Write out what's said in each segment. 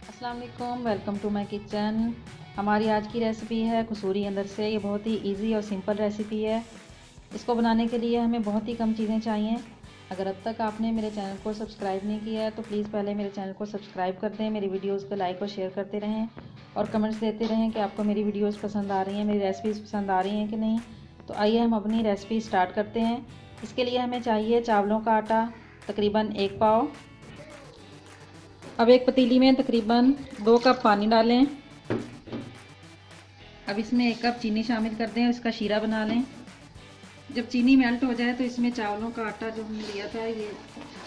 अस्सलाम वालेकुम, welcome to my kitchen. हमारी आज की रेसिपी है कसूरी अंदर से। ये बहुत ही इजी और सिंपल रेसिपी है। इसको बनाने के लिए हमें बहुत ही कम चीज़ें चाहिए। अगर अब तक आपने मेरे चैनल को सब्सक्राइब नहीं किया है तो प्लीज़ पहले मेरे चैनल को सब्सक्राइब कर दें, मेरी वीडियोस को लाइक और शेयर करते रहें और कमेंट्स देते रहें कि आपको मेरी वीडियोस पसंद आ रही हैं, मेरी रेसिपीज़ पसंद आ रही हैं कि नहीं। तो आइए हम अपनी रेसिपी स्टार्ट करते हैं। इसके लिए हमें चाहिए चावलों का आटा तकरीबन 1 पाव। अब एक पतीली में तकरीबन 2 कप पानी डालें। अब इसमें 1 कप चीनी शामिल कर दें और इसका शीरा बना लें। जब चीनी मेल्ट हो जाए तो इसमें चावलों का आटा जो हमने लिया था ये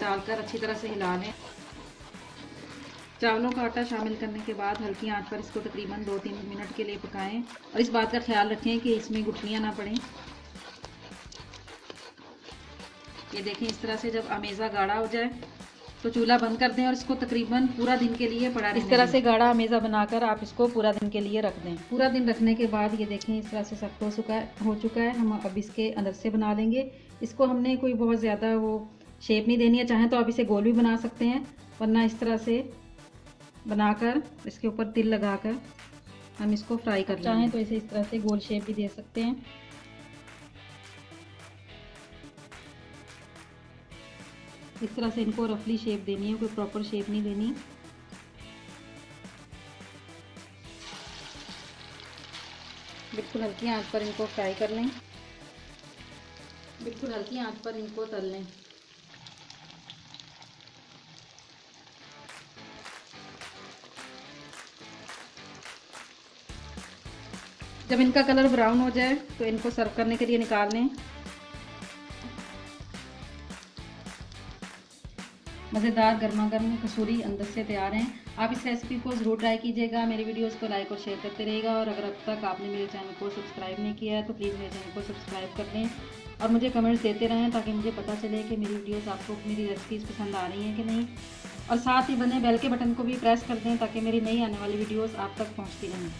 डालकर अच्छी तरह से हिला लें। चावलों का आटा शामिल करने के बाद हल्की आंच पर इसको तकरीबन 2-3 मिनट के लिए पकाएं और इस बात का ख्याल रखें कि इसमें गुठलियां ना पड़ें। ये देखें, इस तरह से जब अमेज़ा गाढ़ा हो जाए तो चूल्हा बंद कर दें और इसको तकरीबन पूरा दिन के लिए पड़ा इस तरह से गाढ़ा अमेज़ा बनाकर आप इसको पूरा दिन के लिए रख दें। पूरा दिन रखने के बाद ये देखें इस तरह से सख्त हो चुका है। हम अब इसके अंदर से बना लेंगे। इसको हमने कोई बहुत ज़्यादा वो शेप नहीं देनी है। चाहें तो आप इसे गोल भी बना सकते हैं, वरना इस तरह से बनाकर इसके ऊपर तिल लगाकर हम इसको फ्राई कर लेंगे। चाहें तो इसे इस तरह से गोल शेप भी दे सकते हैं। इस तरह से इनको रफली शेप देनी है, कोई प्रॉपर शेप नहीं देनी। बिल्कुल हल्की आंच पर इनको फ्राई कर लें। बिल्कुल हल्की आंच पर इनको तल लें। जब इनका कलर ब्राउन हो जाए तो इनको सर्व करने के लिए निकाल लें। मज़ेदार गर्मा गर्म कसूरी अंदर से तैयार हैं। आप इस रेसिपी को ज़रूर ट्राई कीजिएगा। मेरी वीडियोस को लाइक और शेयर करते रहिएगा और अगर अब तक आपने मेरे चैनल को सब्सक्राइब नहीं किया है तो प्लीज़ मेरे चैनल को सब्सक्राइब कर दें और मुझे कमेंट्स देते रहें ताकि मुझे पता चले कि मेरी वीडियोस आपको मेरी रेसिपीज़ पसंद आ रही हैं कि नहीं। और साथ ही बने बेल के बटन को भी प्रेस कर दें ताकि मेरी नई आने वाली वीडियोज़ आप तक पहुँचती रहें।